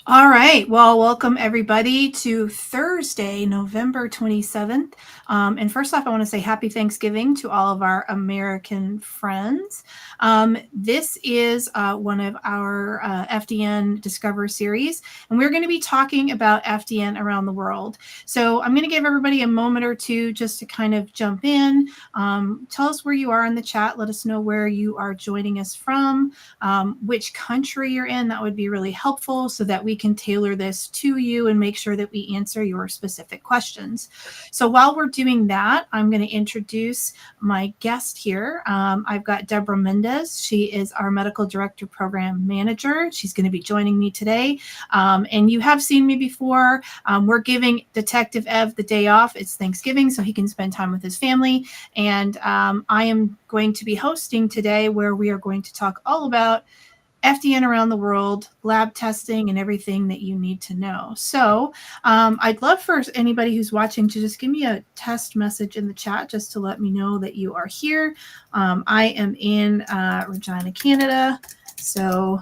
All right. Well, welcome everybody to Thursday, November 27th. And first off, I want to say happy Thanksgiving to all of our American friends. This is one of our FDN Discovery Series, and we're going to be talking about FDN around the world. So I'm going to give everybody a moment or two just to kind of jump in. Tell us where you are in the chat. Let us know where you are joining us from, which country you're in. That would be really helpful so that we can tailor this to you and make sure that we answer your specific questions. So while we're doing that, I'm going to introduce my guest here. I've got Deborah Mendez. She is our Medical Director Program Manager. She's going to be joining me today. And you have seen me before. We're giving Detective Ev the day off. It's Thanksgiving, so he can spend time with his family. And I am going to be hosting today where we are going to talk all about FDN around the world, lab testing, and everything that you need to know. So I'd love for anybody who's watching to just give me a test message in the chat just to let me know that you are here. I am in Regina, Canada. So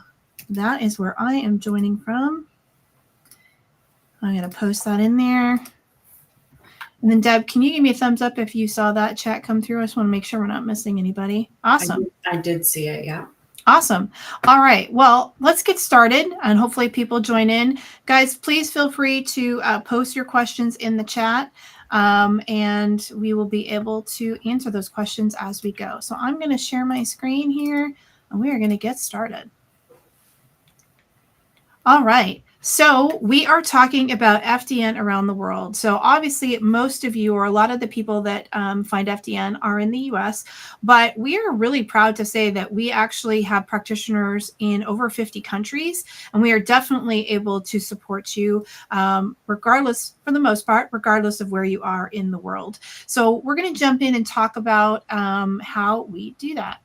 that is where I am joining from. I'm going to post that in there. And then Deb, can you give me a thumbs up if you saw that chat come through? I just want to make sure we're not missing anybody. Awesome. I did see it, yeah. Awesome. All right. Well, let's get started and hopefully people join in. Guys, please feel free to post your questions in the chat and we will be able to answer those questions as we go. So I'm going to share my screen here and we are going to get started. All right. So we are talking about FDN around the world. So obviously most of you or a lot of the people that find FDN are in the US, but we are really proud to say that we actually have practitioners in over 50 countries, and we are definitely able to support you regardless, for the most part, regardless of where you are in the world. So we're going to jump in and talk about how we do that.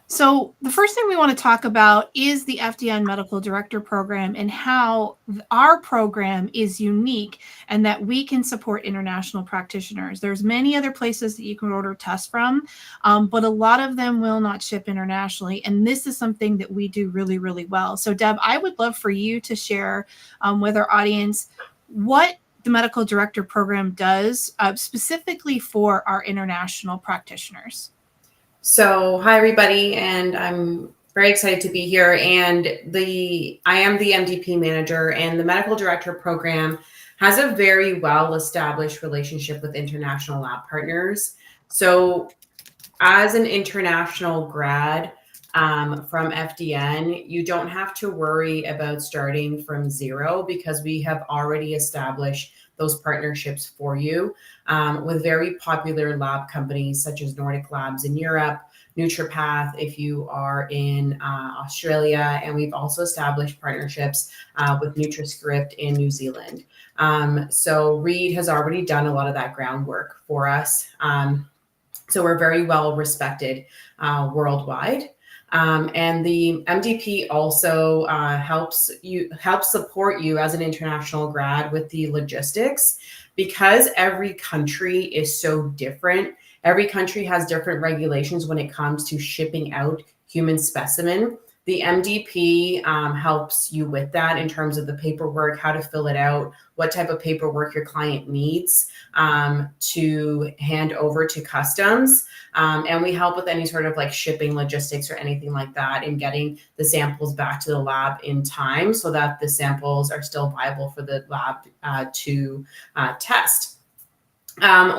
So the first thing we want to talk about is the FDN Medical Director Program and how our program is unique and that we can support international practitioners. There's many other places that you can order tests from, but a lot of them will not ship internationally. And this is something that we do really, really well. So Deb, I would love for you to share with our audience what the Medical Director Program does specifically for our international practitioners. So, hi everybody, and I'm very excited to be here. And I am the MDP manager, and the Medical Director Program has a very well-established relationship with international lab partners. So, as an international grad from FDN, you don't have to worry about starting from zero because we have already established those partnerships for you with very popular lab companies such as Nordic Labs in Europe, NutriPath if you are in Australia, and we've also established partnerships with NutriScript in New Zealand. So Reed has already done a lot of that groundwork for us. So we're very well respected worldwide. And the MDP also helps support you as an international grad with the logistics, because every country is so different. Every country has different regulations when it comes to shipping out human specimen. The MDP helps you with that in terms of the paperwork, how to fill it out, what type of paperwork your client needs to hand over to customs. And we help with any sort of like shipping logistics or anything like that in getting the samples back to the lab in time so that the samples are still viable for the lab to test.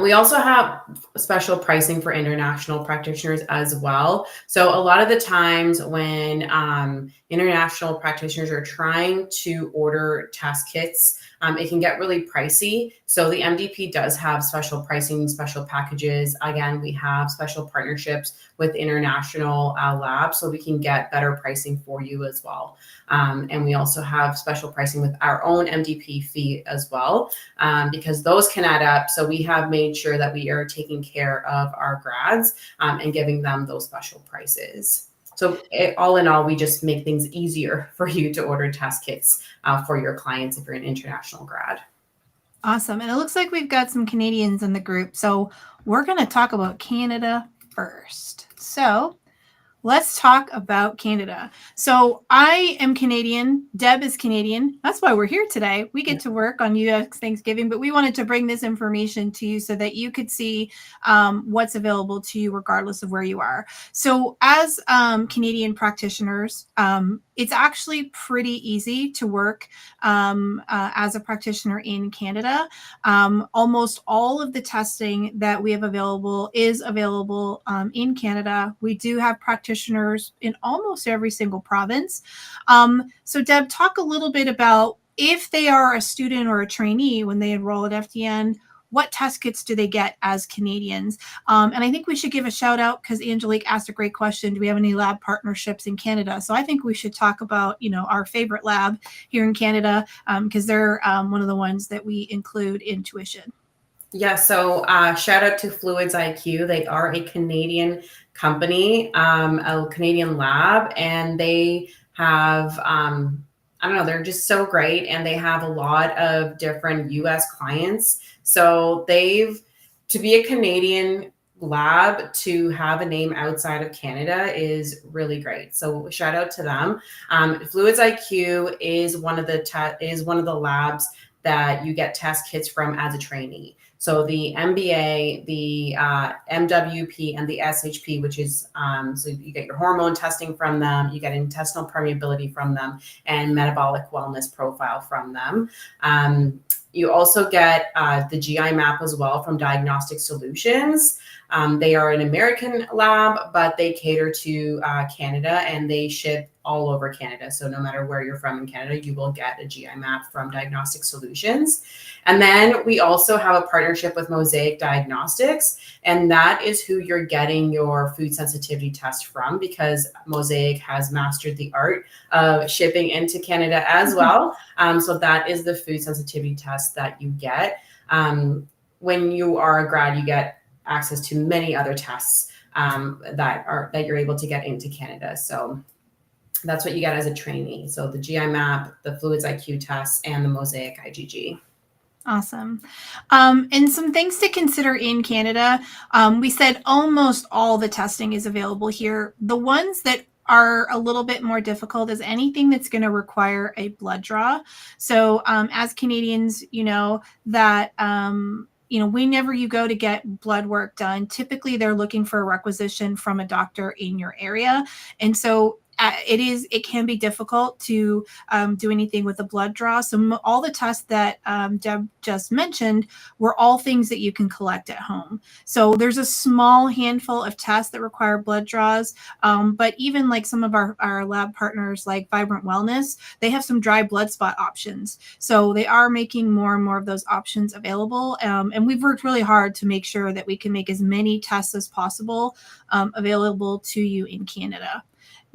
We also have special pricing for international practitioners as well. So a lot of the times when international practitioners are trying to order test kits, it can get really pricey. So the MDP does have special pricing, special packages. Again, we have special partnerships with international labs so we can get better pricing for you as well. And we also have special pricing with our own MDP fee as well, because those can add up. So we have made sure that we are taking care of our grads and giving them those special prices. So all in all, we just make things easier for you to order test kits for your clients if you're an international grad. Awesome. And it looks like we've got some Canadians in the group. So we're going to talk about Canada first. So Let's talk about Canada. So I am Canadian. Deb is Canadian. That's why we're here today. We get to work on US Thanksgiving, but we wanted to bring this information to you so that you could see what's available to you regardless of where you are. So as Canadian practitioners, it's actually pretty easy to work as a practitioner in Canada. Almost all of the testing that we have available is available in Canada. We do have practitioners in almost every single province. So Deb, talk a little bit about if they are a student or a trainee when they enroll at FDN, what test kits do they get as Canadians? And I think we should give a shout out because Angelique asked a great question. Do we have any lab partnerships in Canada? So I think we should talk about, our favorite lab here in Canada because they're one of the ones that we include in tuition. Yeah, so shout out to Fluids IQ. They are a Canadian company, a Canadian lab, and they have, I don't know, they're just so great, and they have a lot of different US clients. So to be a Canadian lab to have a name outside of Canada is really great. So shout out to them. Fluids IQ is one of the labs that you get test kits from as a trainee. So the MBA, the MWP, and the SHP, which is, so you get your hormone testing from them, you get intestinal permeability from them, and metabolic wellness profile from them. You also get the GI map as well from Diagnostic Solutions. They are an American lab, but they cater to Canada, and they ship all over Canada. So no matter where you're from in Canada, you will get a GI map from Diagnostic Solutions. And then we also have a partnership with Mosaic Diagnostics, and that is who you're getting your food sensitivity test from, because Mosaic has mastered the art of shipping into Canada as well. So that is the food sensitivity test that you get. When you are a grad, you get access to many other tests that you're able to get into Canada. So that's what you get as a trainee. So the GI map, the Fluids IQ tests, and the Mosaic IgG. Awesome. And some things to consider in Canada. We said almost all the testing is available here. The ones that are a little bit more difficult is anything that's going to require a blood draw. So as Canadians, that whenever you go to get blood work done, typically they're looking for a requisition from a doctor in your area. And so it can be difficult to do anything with a blood draw. So all the tests that Deb just mentioned were all things that you can collect at home. So there's a small handful of tests that require blood draws. But even like some of our lab partners like Vibrant Wellness, they have some dry blood spot options. So they are making more and more of those options available. And we've worked really hard to make sure that we can make as many tests as possible available to you in Canada.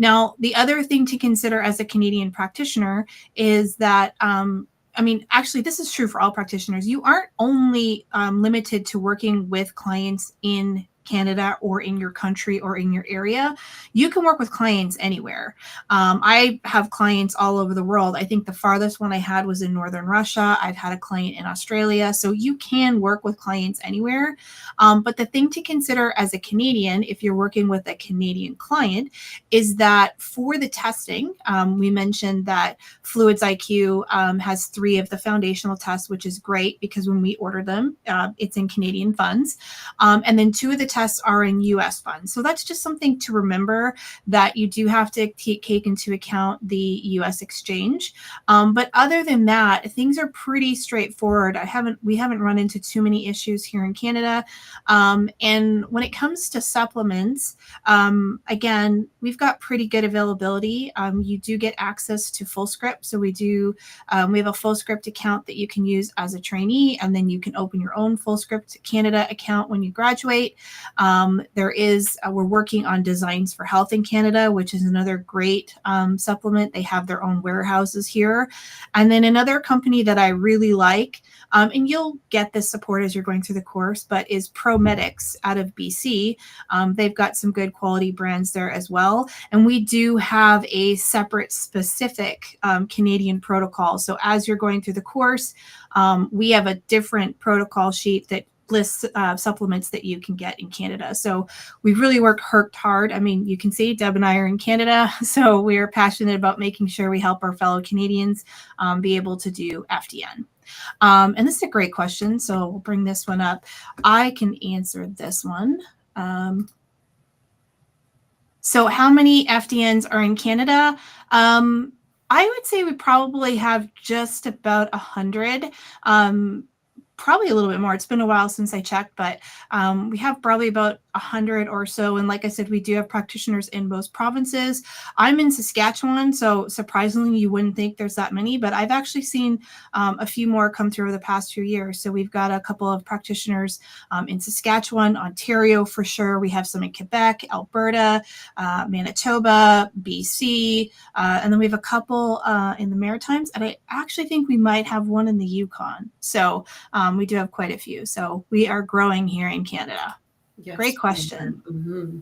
Now, the other thing to consider as a Canadian practitioner is that, actually, this is true for all practitioners. You aren't only limited to working with clients in Canada or in your country or in your area. You can work with clients anywhere. I have clients all over the world. I think the farthest one I had was in Northern Russia. I've had a client in Australia. So you can work with clients anywhere. But the thing to consider as a Canadian, if you're working with a Canadian client, is that for the testing, we mentioned that Fluids IQ has 3 of the foundational tests, which is great because when we order them, it's in Canadian funds. And then 2 of the tests are in US funds. So that's just something to remember, that you do have to take into account the US exchange. But other than that, things are pretty straightforward. We haven't run into too many issues here in Canada. And when it comes to supplements, again, we've got pretty good availability. You do get access to FullScript. So we have a FullScript account that you can use as a trainee, and then you can open your own FullScript Canada account when you graduate. We're working on Designs for Health in Canada, which is another great supplement. They have their own warehouses here. And then another company that I really like, and you'll get this support as you're going through the course, but is ProMedics out of BC. They've got some good quality brands there as well. And we do have a separate specific Canadian protocol. So as you're going through the course, we have a different protocol sheet that list supplements that you can get in Canada. So we've really worked hard. I mean, you can see Deb and I are in Canada, so we're passionate about making sure we help our fellow Canadians be able to do FDN. And this is a great question, so we'll bring this one up. I can answer this one. So how many FDNs are in Canada? I would say we probably have just about 100. Probably a little bit more. It's been a while since I checked, but we have probably about 100 or so. And like I said, we do have practitioners in most provinces. I'm in Saskatchewan, so surprisingly, you wouldn't think there's that many, but I've actually seen a few more come through over the past few years. So we've got a couple of practitioners in Saskatchewan, Ontario for sure. We have some in Quebec, Alberta, Manitoba, BC, and then we have a couple in the Maritimes. And I actually think we might have one in the Yukon. So we do have quite a few. So we are growing here in Canada. Yes. Great question. Mm-hmm.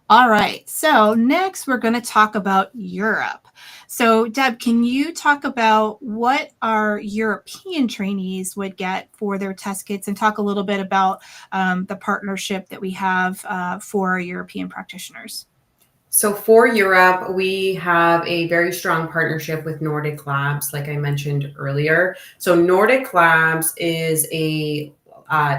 All right. So next we're going to talk about Europe. So Deb, can you talk about what our European trainees would get for their test kits and talk a little bit about the partnership that we have for our European practitioners? So for Europe, we have a very strong partnership with Nordic Labs, like I mentioned earlier. So Nordic Labs is a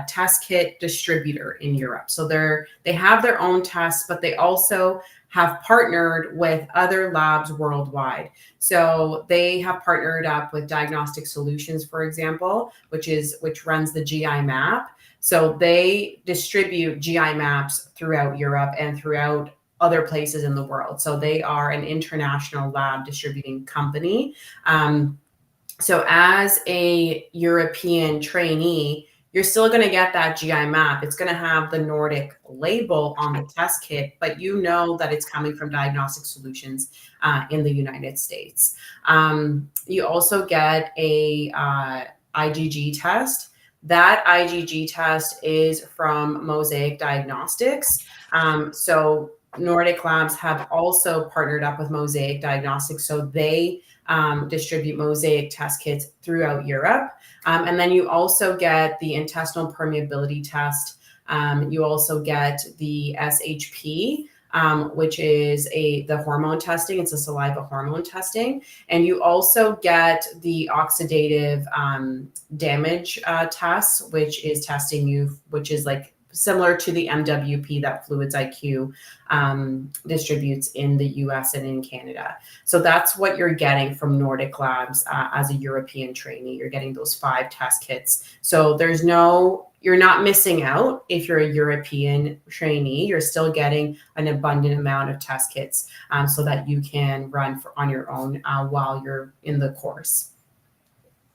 test kit distributor in Europe. So they have their own tests, but they also have partnered with other labs worldwide. So they have partnered up with Diagnostic Solutions, for example, which runs the GI map. So they distribute GI maps throughout Europe and throughout other places in the world. So they are an international lab distributing company. So as a European trainee, you're still going to get that GI map. It's going to have the Nordic label on the test kit, but you know that it's coming from Diagnostic Solutions in the United States. You also get a IgG test. That IgG test is from Mosaic Diagnostics. So Nordic Labs have also partnered up with Mosaic Diagnostics, so they distribute Mosaic test kits throughout Europe. And then you also get the intestinal permeability test. You also get the SHP, which is the hormone testing. It's a saliva hormone testing. And you also get the oxidative damage test, which is testing you, which is like similar to the MWP that Fluids IQ distributes in the US and in Canada. So that's what you're getting from Nordic Labs as a European trainee. You're getting those 5 test kits. So you're not missing out if you're a European trainee. You're still getting an abundant amount of test kits so that you can run on your own while you're in the course.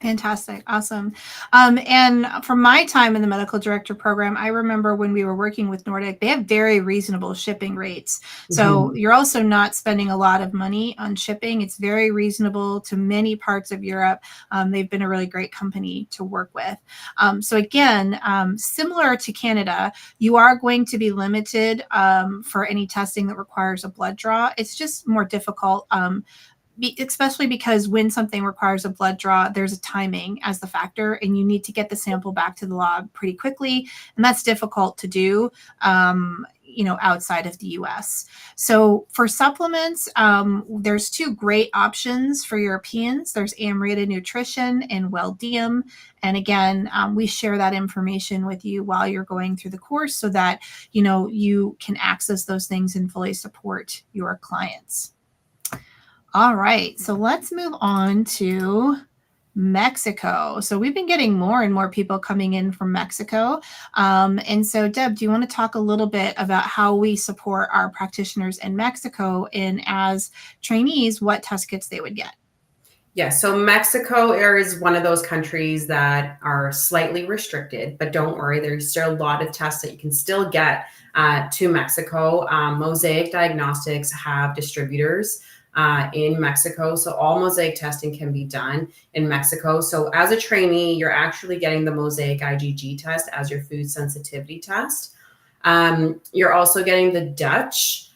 Fantastic. Awesome. And from my time in the medical director program, I remember when we were working with Nordic, they have very reasonable shipping rates. So you're also not spending a lot of money on shipping. It's very reasonable to many parts of Europe. They've been a really great company to work with. So again, similar to Canada, you are going to be limited for any testing that requires a blood draw. It's just more difficult. Especially because when something requires a blood draw, there's a timing as the factor, and you need to get the sample back to the lab pretty quickly. And that's difficult to do, outside of the US. So for supplements, there's 2 great options for Europeans. There's Amrita Nutrition and Welldium. And again, we share that information with you while you're going through the course so that, you can access those things and fully support your clients. All right, so let's move on to Mexico. So we've been getting more and more people coming in from Mexico. And so Deb, do you want to talk a little bit about how we support our practitioners in Mexico and as trainees, what test kits they would get? Yeah, so Mexico is one of those countries that are slightly restricted, but don't worry, there's still a lot of tests that you can still get to Mexico. Mosaic Diagnostics have distributors in Mexico. So all Mosaic testing can be done in Mexico. So as a trainee, you're actually getting the Mosaic IgG test as your food sensitivity test. You're also getting the Dutch,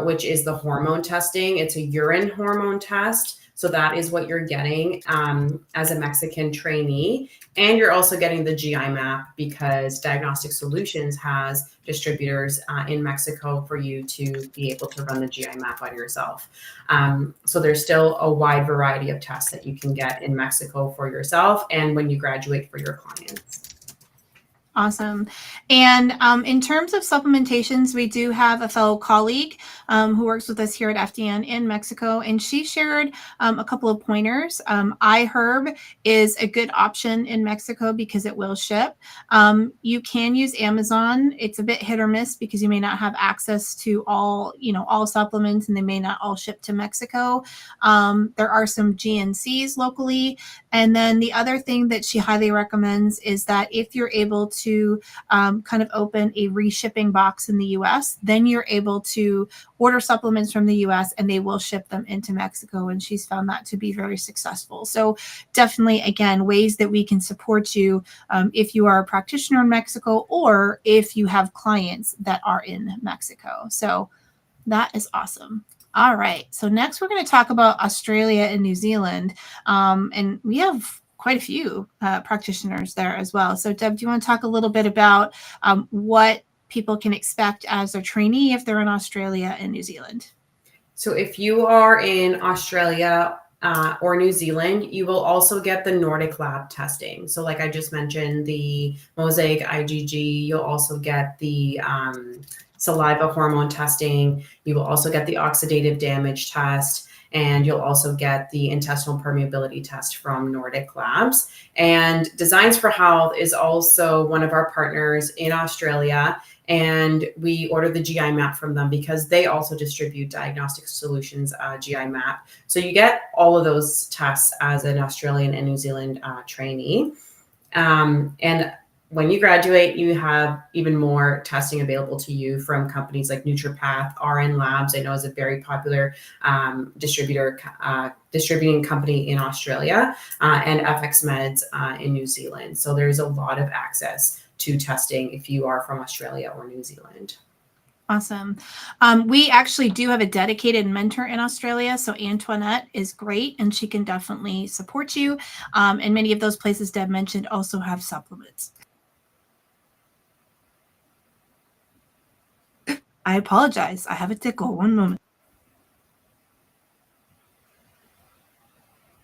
which is the hormone testing. It's a urine hormone test. So that is what you're getting as a Mexican trainee. And you're also getting the GI map because Diagnostic Solutions has distributors in Mexico for you to be able to run the GI map on yourself. So there's still a wide variety of tests that you can get in Mexico for yourself and when you graduate for your clients. Awesome. And in terms of supplementations, we do have a fellow colleague who works with us here at FDN in Mexico, and she shared a couple of pointers. iHerb is a good option in Mexico because it will ship. You can use Amazon. It's a bit hit or miss because you may not have access to all supplements, and they may not all ship to Mexico. There are some GNCs locally. And then the other thing that she highly recommends is that if you're able to kind of open a reshipping box in the US, then you're able to order supplements from the US and they will ship them into Mexico. And she's found that to be very successful. So definitely, again, ways that we can support you if you are a practitioner in Mexico or if you have clients that are in Mexico. So that is awesome. All right. So next we're going to talk about Australia and New Zealand. And we have quite a few practitioners there as well. So Deb, do you want to talk a little bit about what people can expect as their trainee if they're in Australia and New Zealand? So if you are in Australia or New Zealand, you will also get the Nordic lab testing. So like I just mentioned, the Mosaic IgG, you'll also get the saliva hormone testing. You will also get the oxidative damage test, and you'll also get the intestinal permeability test from Nordic Labs. And Designs for Health is also one of our partners in Australia, and we order the GI map from them because they also distribute Diagnostic Solutions GI map. So you get all of those tests as an Australian and New Zealand trainee. And when you graduate, you have even more testing available to you from companies like NutriPath, RN Labs. I know is a very popular distributing company in Australia, and FX Meds in New Zealand. So there's a lot of access to testing if you are from Australia or New Zealand. Awesome. We actually do have a dedicated mentor in Australia. So Antoinette is great and she can definitely support you. And many of those places Deb mentioned also have supplements. I apologize. I have a tickle. One moment.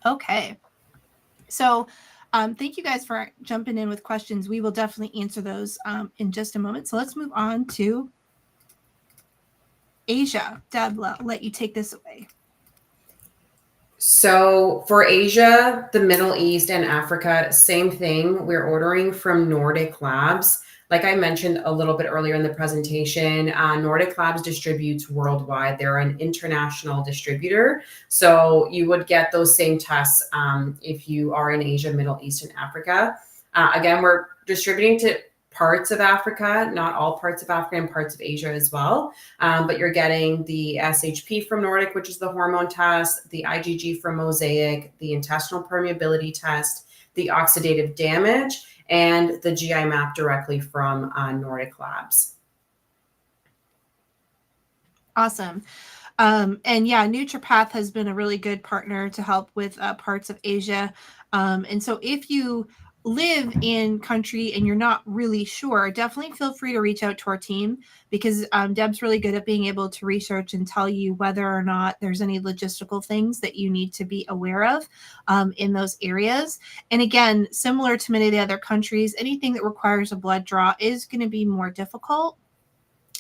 Okay. So thank you guys for jumping in with questions. We will definitely answer those in just a moment. So let's move on to Asia. Deb, I'll let you take this away. So for Asia, the Middle East, and Africa, same thing. We're ordering from Nordic Labs. Like I mentioned a little bit earlier in the presentation, Nordic Labs distributes worldwide. They're an international distributor. So you would get those same tests if you are in Asia, Middle East, and Africa. Again, we're distributing to parts of Africa, not all parts of Africa, and parts of Asia as well. But you're getting the SHP from Nordic, which is the hormone test, the IgG from Mosaic, the intestinal permeability test, the oxidative damage, and the GI map directly from Nordic Labs. Awesome. And yeah, NutriPath has been a really good partner to help with parts of Asia. And so if you live in country and you're not really sure, definitely feel free to reach out to our team because Deb's really good at being able to research and tell you whether or not there's any logistical things that you need to be aware of in those areas. And again, similar to many of the other countries, anything that requires a blood draw is going to be more difficult.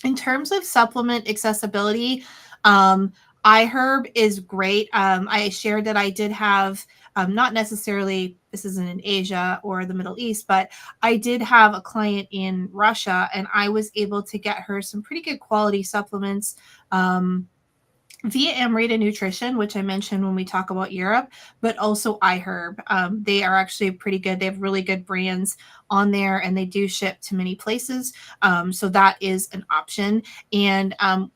In terms of supplement accessibility, iHerb is great. I shared that I did have, not necessarily, this isn't in Asia or the Middle East, but I did have a client in Russia and I was able to get her some pretty good quality supplements via Amrita Nutrition, which I mentioned when we talk about Europe, but also iHerb. They are actually pretty good. They have really good brands on there and they do ship to many places. So that is an option. And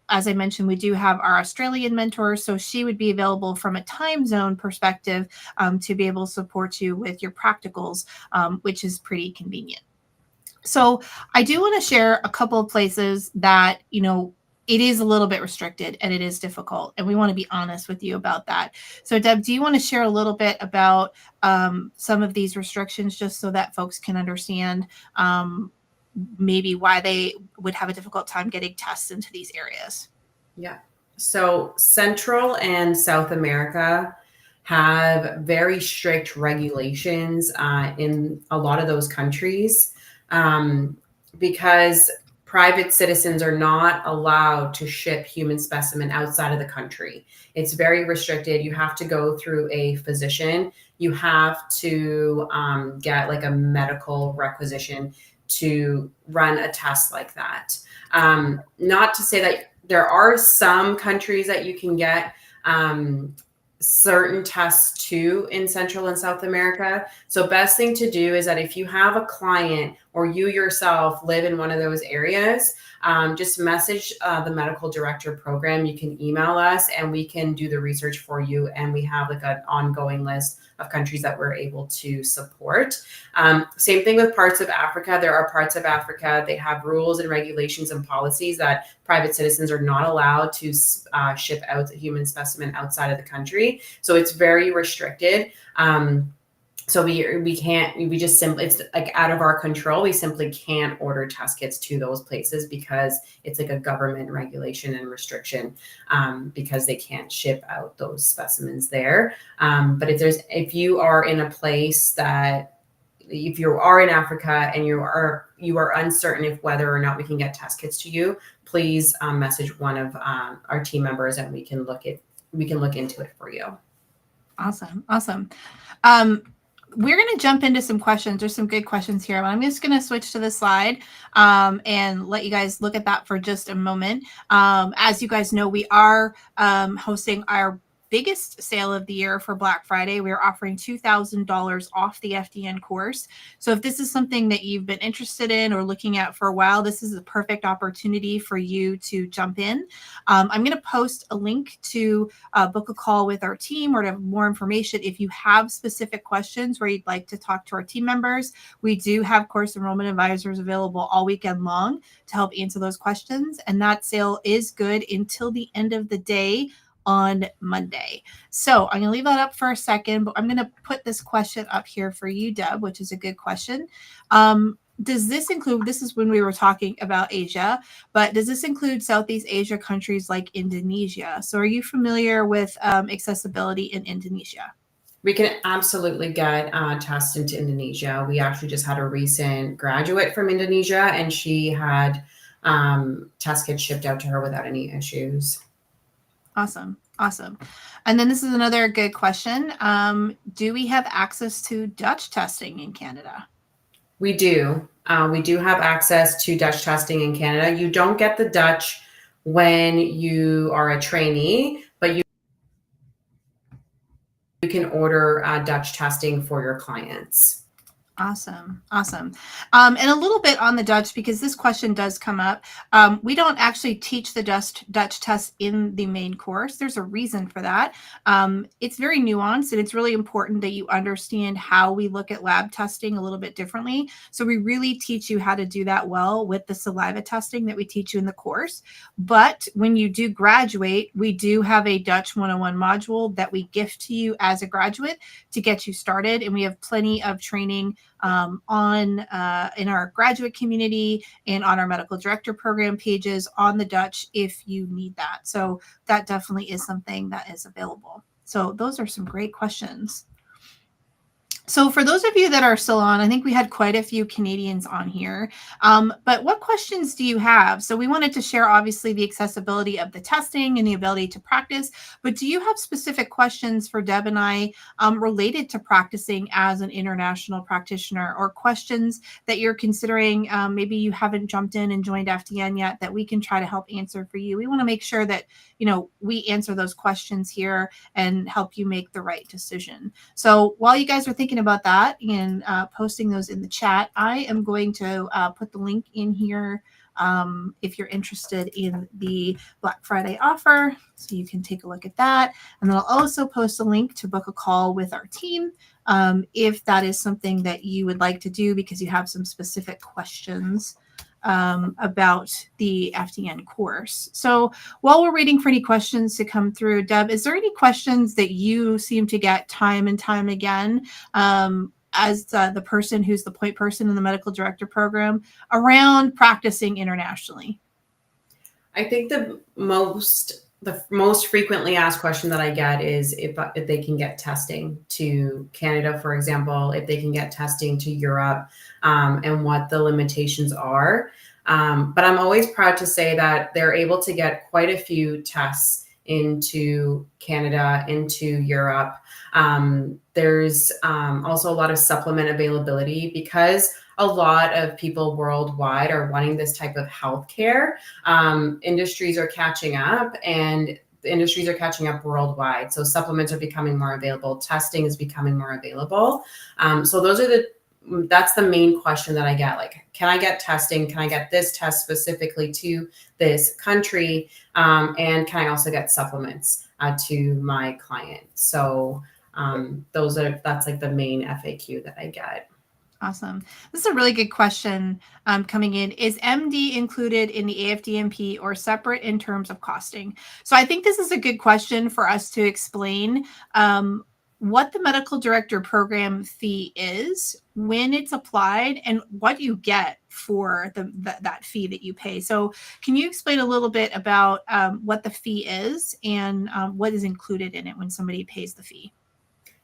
as I mentioned, we do have our Australian mentor. So she would be available from a time zone perspective to be able to support you with your practicals, which is pretty convenient. So I do want to share a couple of places that, it is a little bit restricted and it is difficult. And we want to be honest with you about that. So Deb, do you want to share a little bit about some of these restrictions just so that folks can understand maybe why they would have a difficult time getting tests into these areas? Yeah. So Central and South America have very strict regulations in a lot of those countries because private citizens are not allowed to ship human specimen outside of the country. It's very restricted. You have to go through a physician. You have to get like a medical requisition to run a test like that. Not to say that there are some countries that you can get certain tests too in Central and South America. So best thing to do is that if you have a client or you yourself live in one of those areas, just message the medical director program. You can email us and we can do the research for you. And we have like an ongoing list of countries that we're able to support. Same thing with parts of Africa. There are parts of Africa, they have rules and regulations and policies that private citizens are not allowed to ship out a human specimen outside of the country. So it's very restricted. So we can't, we just simply, it's like out of our control. We simply can't order test kits to those places because it's like a government regulation and restriction because they can't ship out those specimens there. But if you are in a place that, if you are in Africa and you are uncertain if whether or not we can get test kits to you, please message one of our team members and we can look into it for you. Awesome. We're going to jump into some questions. There's some good questions here, but I'm just going to switch to the slide and let you guys look at that for just a moment. As you guys know, we are hosting our biggest sale of the year for Black Friday. We're offering $2,000 off the FDN course. So if this is something that you've been interested in or looking at for a while, this is a perfect opportunity for you to jump in. I'm going to post a link to book a call with our team or to have more information. If you have specific questions where you'd like to talk to our team members, we do have course enrollment advisors available all weekend long to help answer those questions. And that sale is good until the end of the day on Monday. So I'm going to leave that up for a second, but I'm going to put this question up here for you, Deb, which is a good question. Does this include, this is when we were talking about Asia, but does this include Southeast Asia countries like Indonesia? So are you familiar with accessibility in Indonesia? We can absolutely get tests into Indonesia. We actually just had a recent graduate from Indonesia and she had test kits shipped out to her without any issues. Awesome. And then this is another good question. Do we have access to Dutch testing in Canada? We do. We do have access to Dutch testing in Canada. You don't get the Dutch when you are a trainee, but you can order Dutch testing for your clients. Awesome. And a little bit on the Dutch, because this question does come up. We don't actually teach the Dutch test in the main course. There's a reason for that. It's very nuanced, and it's really important that you understand how we look at lab testing a little bit differently. So we really teach you how to do that well with the saliva testing that we teach you in the course. But when you do graduate, we do have a Dutch 101 module that we gift to you as a graduate to get you started. And we have plenty of training in our graduate community and on our medical director program pages on the Dutch if you need that. So that definitely is something that is available. So those are some great questions. So for those of you that are still on, I think we had quite a few Canadians on here. But what questions do you have? So we wanted to share, obviously, the accessibility of the testing and the ability to practice. But do you have specific questions for Deb and I related to practicing as an international practitioner, or questions that you're considering? Maybe you haven't jumped in and joined FDN yet that we can try to help answer for you. We want to make sure that, you know, we answer those questions here and help you make the right decision. So while you guys are thinking about that and posting those in the chat, I am going to put the link in here if you're interested in the Black Friday offer, so you can take a look at that. And then I'll also post a link to book a call with our team if that is something that you would like to do because you have some specific questions about the FDN course. So while we're waiting for any questions to come through, Deb, is there any questions that you seem to get time and time again as the person who's the point person in the medical director program around practicing internationally? I think the most frequently asked question that I get is if they can get testing to Canada, for example, if they can get testing to Europe, and what the limitations are. But I'm always proud to say that they're able to get quite a few tests into Canada, into Europe. There's also a lot of supplement availability because a lot of people worldwide are wanting this type of healthcare. Industries are catching up, and the industries are catching up worldwide. So supplements are becoming more available. Testing is becoming more available. So that's the main question that I get. Like, can I get testing? Can I get this test specifically to this country? And can I also get supplements to my client? So that's like the main FAQ that I get. Awesome. This is a really good question coming in. Is MD included in the AFDMP or separate in terms of costing? So I think this is a good question for us to explain what the medical director program fee is, when it's applied, and what you get for that fee that you pay. So can you explain a little bit about what the fee is and what is included in it when somebody pays the fee?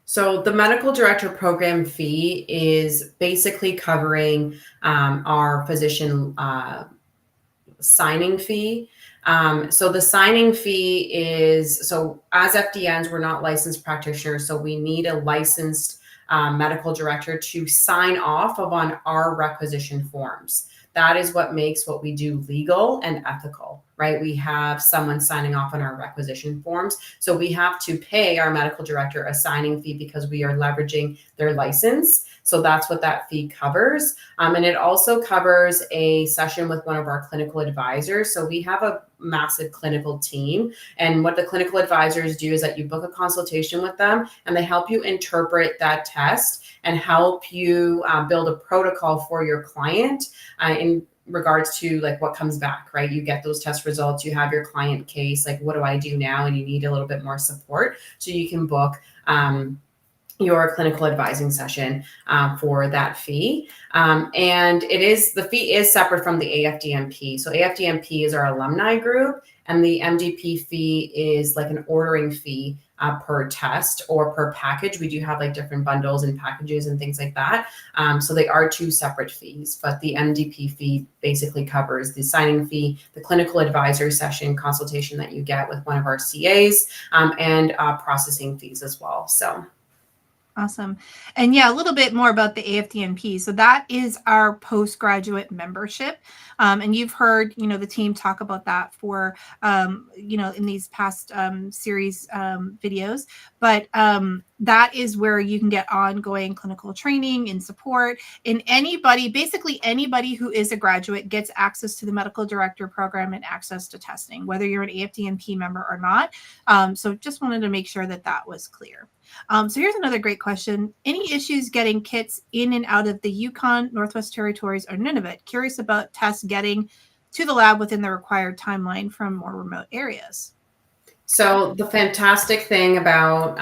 So the medical director program fee is basically covering our physician signing fee. So the signing fee is, so as FDNs, we're not licensed practitioners, so we need a licensed medical director to sign off on our requisition forms. That is what makes what we do legal and ethical, right? We have someone signing off on our requisition forms. So we have to pay our medical director a signing fee because we are leveraging their license. So that's what that fee covers. And it also covers a session with one of our clinical advisors. So we have a massive clinical team. And what the clinical advisors do is that you book a consultation with them and they help you interpret that test and help you build a protocol for your client in regards to like what comes back, right? You get those test results, you have your client case, like what do I do now? And you need a little bit more support. So you can book your clinical advising session for that fee. And the fee is separate from the AFDMP. So AFDMP is our alumni group, and the MDP fee is like an ordering fee per test or per package. We do have like different bundles and packages and things like that. So they are two separate fees, but the MDP fee basically covers the signing fee, the clinical advisor session consultation that you get with one of our CAs, and processing fees as well. So. Awesome. And yeah, a little bit more about the AFDNP. So that is our postgraduate membership. And you've heard, the team talk about that for, in these past series videos. But that is where you can get ongoing clinical training and support. And basically anybody who is a graduate gets access to the medical director program and access to testing, whether you're an AFDNP member or not. So just wanted to make sure that was clear. So here's another great question. Any issues getting kits in and out of the Yukon, Northwest Territories, or Nunavut? Curious about tests getting to the lab within the required timeline from more remote areas. So the fantastic thing about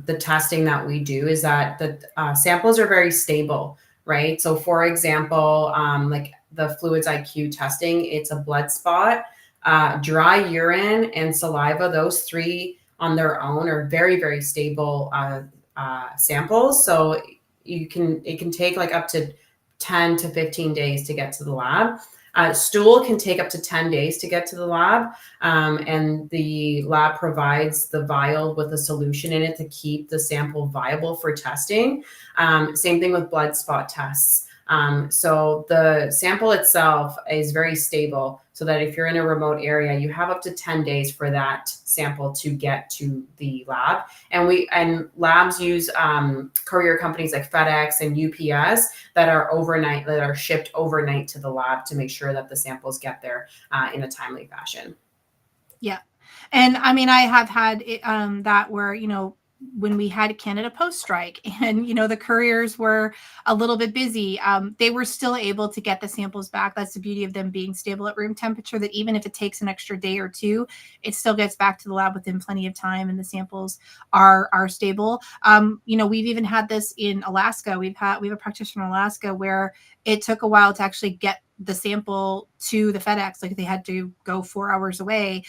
the testing that we do is that the samples are very stable, right? So for example, like the Fluids IQ testing, it's a blood spot, dry urine, and saliva. Those three on their own are very, very stable samples. So it can take like up to 10 to 15 days to get to the lab. Stool can take up to 10 days to get to the lab, and the lab provides the vial with a solution in it to keep the sample viable for testing. Same thing with blood spot tests. So the sample itself is very stable, so that if you're in a remote area, you have up to 10 days for that sample to get to the lab. And labs use courier companies like FedEx and UPS that are shipped overnight to the lab to make sure that the samples get there in a timely fashion. Yeah. And I mean, I have had that where, when we had Canada Post strike and, the couriers were a little bit busy, they were still able to get the samples back. That's the beauty of them being stable at room temperature, that even if it takes an extra day or two, it still gets back to the lab within plenty of time and the samples are stable. We've even had this in Alaska. We have a practitioner in Alaska where it took a while to actually get the sample to the FedEx. Like they had to go 4 hours away.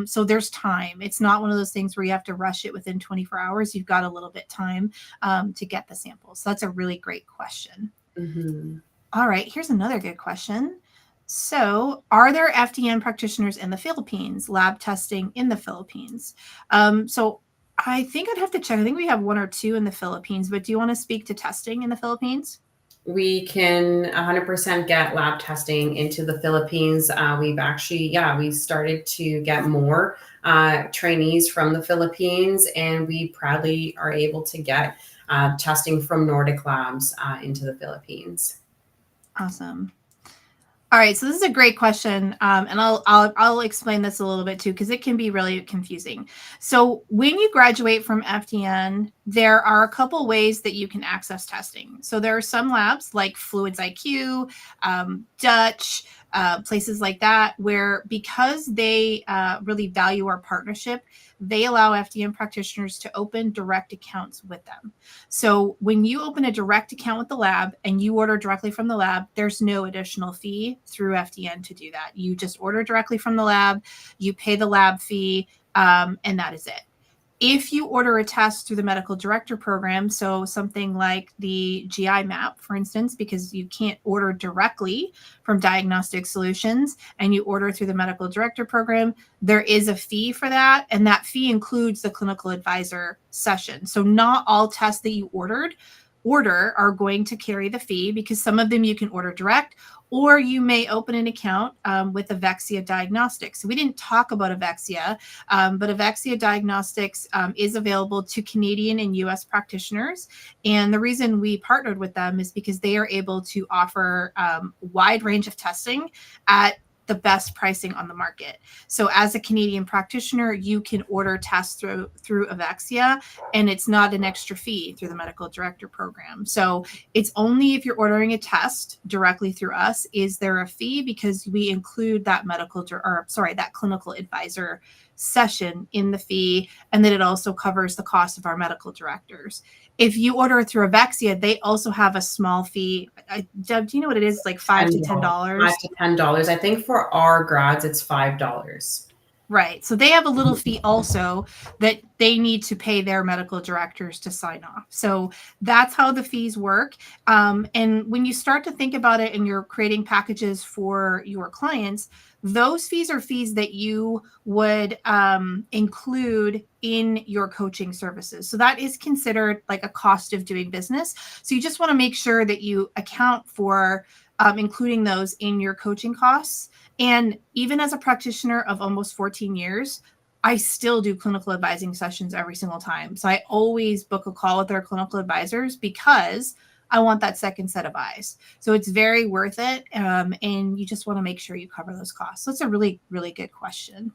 So there's time. It's not one of those things where you have to rush it within 24 hours. You've got a little bit time to get the samples. So that's a really great question. Mm-hmm. All right, here's another good question. So, are there FDN practitioners in the Philippines, lab testing in the Philippines? So, I think I'd have to check. I think we have 1 or 2 in the Philippines, but do you want to speak to testing in the Philippines? We can 100% get lab testing into the Philippines. We started to get more trainees from the Philippines, and we proudly are able to get testing from Nordic labs into the Philippines. Awesome. All right, so this is a great question, and I'll explain this a little bit too, because it can be really confusing. So when you graduate from FDN, there are a couple ways that you can access testing. So there are some labs like Fluids IQ, Dutch, places like that, where because they really value our partnership, they allow FDN practitioners to open direct accounts with them. So when you open a direct account with the lab and you order directly from the lab, there's no additional fee through FDN to do that. You just order directly from the lab, you pay the lab fee, and that is it. If you order a test through the medical director program, so something like the GI map, for instance, because you can't order directly from Diagnostic Solutions and you order through the medical director program, there is a fee for that. And that fee includes the clinical advisor session. So not all tests that you order are going to carry the fee, because some of them you can order direct, or you may open an account with Avexia Diagnostics. So we didn't talk about Avexia, but Avexia Diagnostics is available to Canadian and US practitioners. And the reason we partnered with them is because they are able to offer a wide range of testing at the best pricing on the market. So as a Canadian practitioner, you can order tests through Avexia, and it's not an extra fee through the medical director program. So it's only if you're ordering a test directly through us is there a fee, because we include that that clinical advisor session in the fee, and then it also covers the cost of our medical directors. If you order through Avexia, they also have a small fee. Deb, do you know what it is? Like $5 to $10. $5 to $10. I think for our grads, it's $5. Right. So they have a little fee also that they need to pay their medical directors to sign off. So that's how the fees work. And when you start to think about it and you're creating packages for your clients, those fees are fees that you would include in your coaching services. So that is considered like a cost of doing business. So you just want to make sure that you account for including those in your coaching costs. And even as a practitioner of almost 14 years, I still do clinical advising sessions every single time. So I always book a call with our clinical advisors because I want that second set of eyes. So it's very worth it. And you just want to make sure you cover those costs. So it's a really, really good question.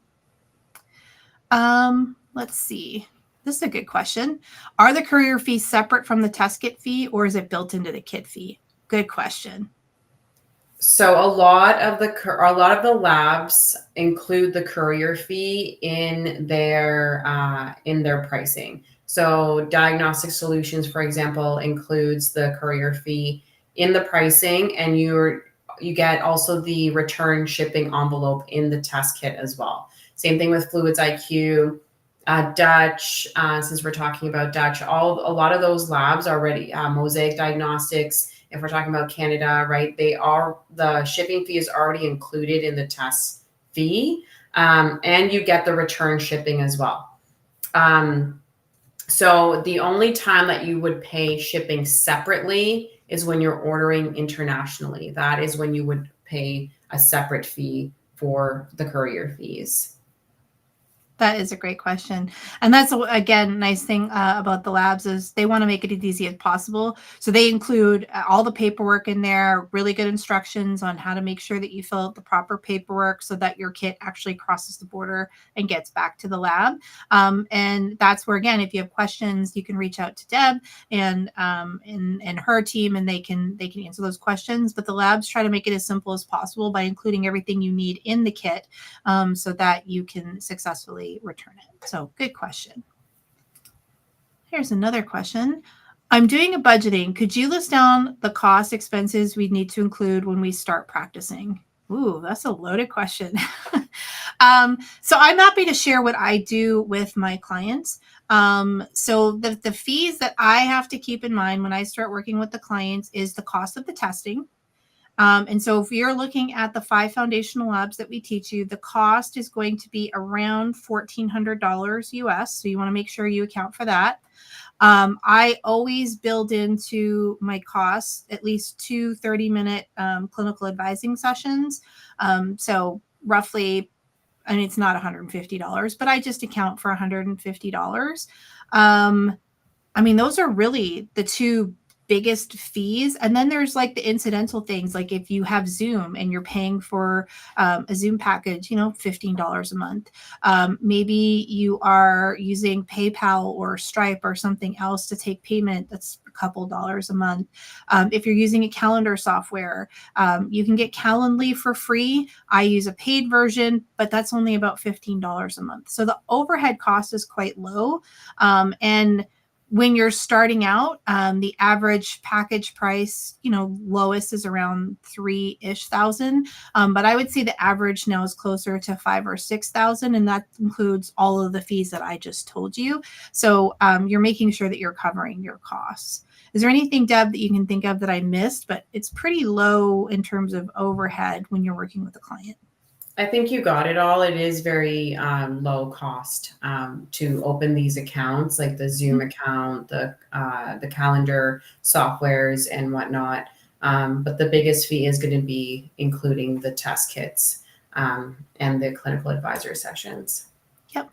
Let's see. This is a good question. Are the courier fees separate from the test kit fee, or is it built into the kit fee? Good question. So a lot of the labs include the courier fee in their pricing. So Diagnostic Solutions, for example, includes the courier fee in the pricing, and you get also the return shipping envelope in the test kit as well. Same thing with Fluids IQ, Dutch. Since we're talking about Dutch, a lot of those labs already, Mosaic Diagnostics. If we're talking about Canada, right, the shipping fee is already included in the test fee, and you get the return shipping as well. So the only time that you would pay shipping separately is when you're ordering internationally. That is when you would pay a separate fee for the courier fees. That is a great question. And that's, again, nice thing about the labs is they want to make it as easy as possible. So they include all the paperwork in there, really good instructions on how to make sure that you fill out the proper paperwork so that your kit actually crosses the border and gets back to the lab. And that's where, again, if you have questions, you can reach out to Deb and her team, and they can answer those questions. But the labs try to make it as simple as possible by including everything you need in the kit so that you can successfully return it. So good question. Here's another question. I'm doing a budgeting. Could you list down the cost expenses we need to include when we start practicing? Ooh, that's a loaded question. So I'm happy to share what I do with my clients. So the fees that I have to keep in mind when I start working with the clients is the cost of the testing. And so if you're looking at the 5 foundational labs that we teach you, the cost is going to be around $1,400 US. So you want to make sure you account for that. I always build into my costs at least 2 30-minute clinical advising sessions. So roughly, and it's not $150, but I just account for $150. I mean, those are really the 2 biggest fees. And then there's like the incidental things, like if you have Zoom and you're paying for a Zoom package, $15 a month. Maybe you are using PayPal or Stripe or something else to take payment. That's a couple dollars a month. If you're using a calendar software, you can get Calendly for free. I use a paid version, but that's only about $15 a month. So the overhead cost is quite low. And when you're starting out, the average package price, lowest is around $3,000-ish. But I would say the average now is closer to $5,000 or $6,000, and that includes all of the fees that I just told you. So you're making sure that you're covering your costs. Is there anything, Deb, that you can think of that I missed? But it's pretty low in terms of overhead when you're working with a client. I think you got it all. It is very low cost to open these accounts, like the Zoom account, the calendar softwares and whatnot. But the biggest fee is going to be including the test kits and the clinical advisor sessions. Yep.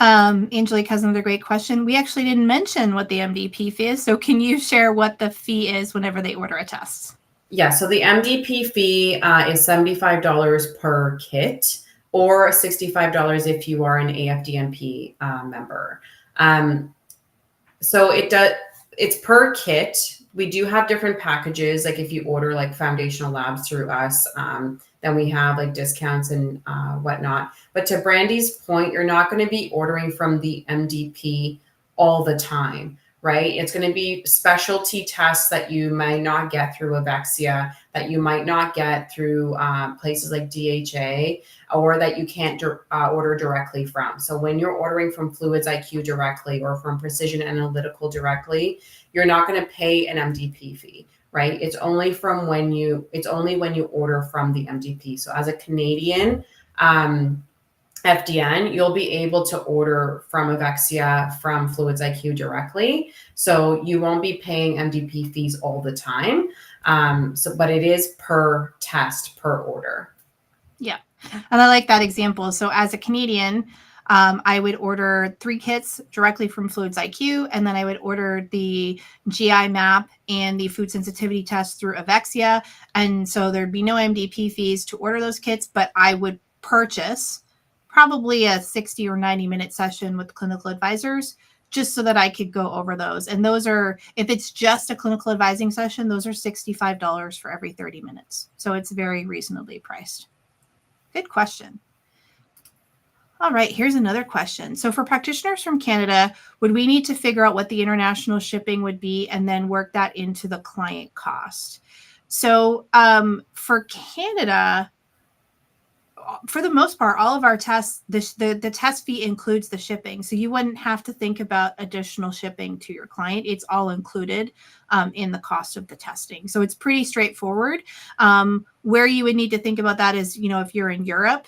Angelique has another great question. We actually didn't mention what the MDP fee is. So can you share what the fee is whenever they order a test? Yeah, so the MDP fee is $75 per kit or $65 if you are an AFDNP member. So it's per kit. We do have different packages. Like if you order like foundational labs through us, then we have like discounts and whatnot. But to Brandy's point, you're not going to be ordering from the MDP all the time. Right? It's going to be specialty tests that you might not get through Avexia, that you might not get through places like DHA, or that you can't order directly from. So when you're ordering from Fluids IQ directly or from Precision Analytical directly, you're not going to pay an MDP fee, right? It's only when you order from the MDP. So as a Canadian FDN, you'll be able to order from Avexia, from Fluids IQ directly. So you won't be paying MDP fees all the time. But it is per test, per order. Yeah. And I like that example. So as a Canadian, I would order 3 kits directly from Fluids IQ, and then I would order the GI map and the food sensitivity test through Avexia. And so there'd be no MDP fees to order those kits, but I would purchase probably a 60 or 90-minute session with clinical advisors just so that I could go over those. And those are, if it's just a clinical advising session, those are $65 for every 30 minutes. So it's very reasonably priced. Good question. All right, here's another question. So for practitioners from Canada, would we need to figure out what the international shipping would be and then work that into the client cost? So for Canada, for the most part, all of our tests, the test fee includes the shipping. So you wouldn't have to think about additional shipping to your client. It's all included in the cost of the testing. So it's pretty straightforward. Where you would need to think about that is, if you're in Europe,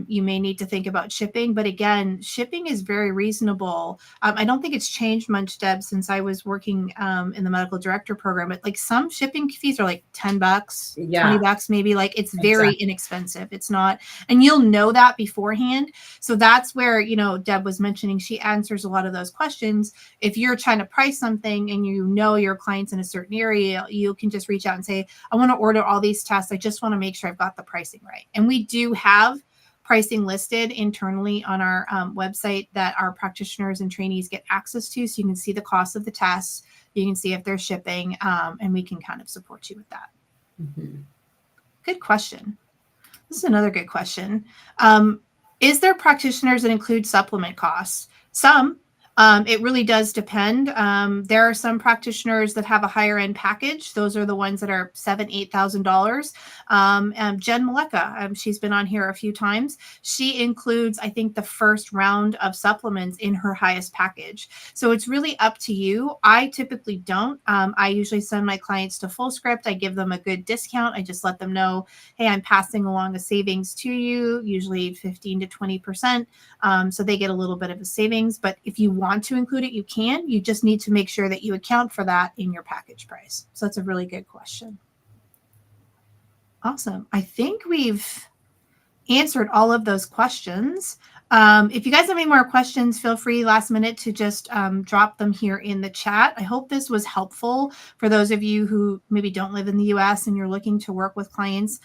you may need to think about shipping. But again, shipping is very reasonable. I don't think it's changed much, Deb, since I was working in the medical director program. But like some shipping fees are like $10, Yeah, $20 maybe. Like it's very exactly. inexpensive. It's not, and you'll know that beforehand. So that's where, Deb was mentioning she answers a lot of those questions. If you're trying to price something and you know your client's in a certain area, you can just reach out and say, I want to order all these tests. I just want to make sure I've got the pricing right. And we do have pricing listed internally on our website that our practitioners and trainees get access to. So you can see the cost of the tests, you can see if they're shipping, and we can kind of support you with that. Mm-hmm. Good question. This is another good question. Is there practitioners that include supplement costs? Some. It really does depend. There are some practitioners that have a higher end package. Those are the ones that are $7,000, $8,000. Jen Maleka, she's been on here a few times. She includes, I think, the first round of supplements in her highest package. So it's really up to you. I typically don't. I usually send my clients to full script. I give them a good discount. I just let them know, hey, I'm passing along a savings to you, usually 15 to 20%. So they get a little bit of a savings. But if you want to include it, you can. You just need to make sure that you account for that in your package price. So that's a really good question. Awesome. I think we've answered all of those questions. If you guys have any more questions, feel free last minute to just drop them here in the chat. I hope this was helpful for those of you who maybe don't live in the US and you're looking to work with clients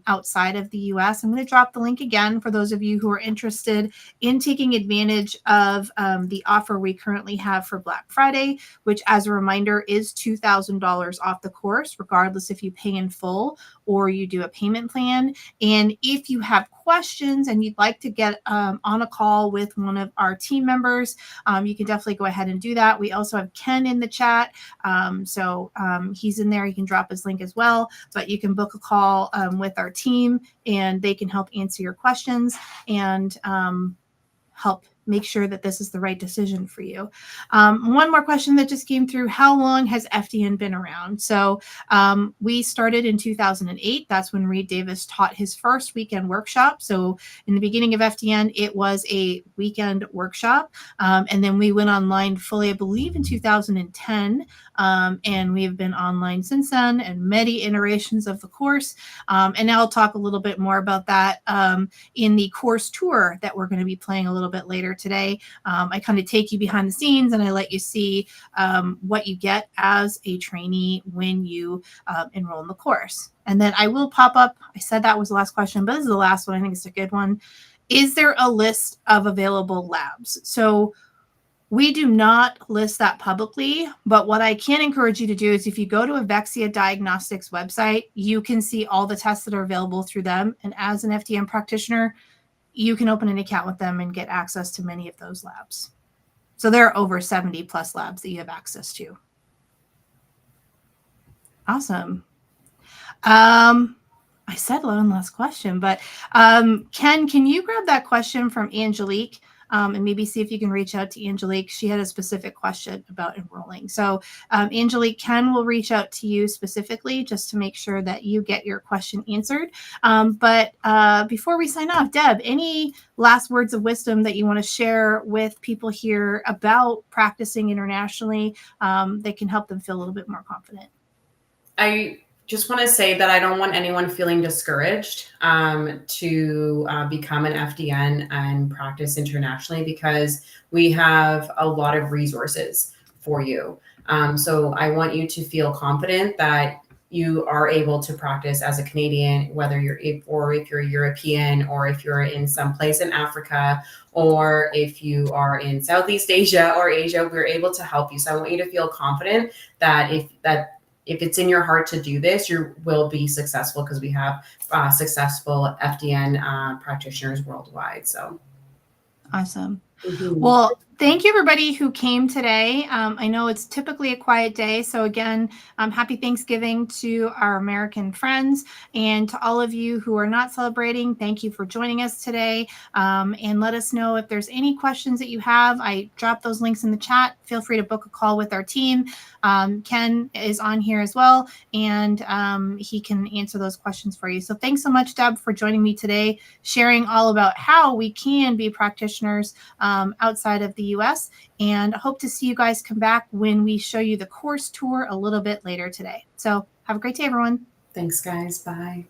outside of the US. I'm going to drop the link again for those of you who are interested in taking advantage of the offer we currently have for Black Friday, which, as a reminder, is $2,000 off the course, regardless if you pay in full or you do a payment plan. And if you have questions and you'd like to get on a call with one of our team members, you can definitely go ahead and do that. We also have Ken in the chat. So he's in there. You can drop his link as well, but you can book a call with our team and they can help answer your questions and help make sure that this is the right decision for you. One more question that just came through. How long has FDN been around? So we started in 2008. That's when Reed Davis taught his first weekend workshop. So in the beginning of FDN, it was a weekend workshop. And then we went online fully, I believe, in 2010. And we have been online since then and many iterations of the course. And now I'll talk a little bit more about that in the course tour that we're going to be playing a little bit later today. I kind of take you behind the scenes and I let you see what you get as a trainee when you enroll in the course. And then I will pop up, I said that was the last question, but this is the last one. I think it's a good one. Is there a list of available labs? So we do not list that publicly, but what I can encourage you to do is if you go to Avexia Diagnostics website, you can see all the tests that are available through them. And as an FDN practitioner, you can open an account with them and get access to many of those labs. So there are over 70 plus labs that you have access to. Awesome. I said one last question, but Ken, can you grab that question from Angelique and maybe see if you can reach out to Angelique? She had a specific question about enrolling. So Angelique, Ken will reach out to you specifically just to make sure that you get your question answered. But before we sign off, Deb, any last words of wisdom that you want to share with people here about practicing internationally that can help them feel a little bit more confident? I just want to say that I don't want anyone feeling discouraged to become an FDN and practice internationally because we have a lot of resources for you. So I want you to feel confident that you are able to practice as a Canadian, whether if you're European or if you're in some place in Africa or if you are in Southeast Asia or Asia, we're able to help you. So I want you to feel confident that if it's in your heart to do this, you will be successful because we have successful FDN practitioners worldwide. So awesome. Mm-hmm. Well, Thank you, everybody who came today. I know it's typically a quiet day. So again, happy Thanksgiving to our American friends, and to all of you who are not celebrating. Thank you for joining us today. And let us know if there's any questions that you have. I dropped those links in the chat. Feel free to book a call with our team. Ken is on here as well, and he can answer those questions for you. So thanks so much, Deb, for joining me today, sharing all about how we can be practitioners outside of the US, and I hope to see you guys come back when we show you the course tour a little bit later today. So have a great day, everyone. Thanks, guys. Bye.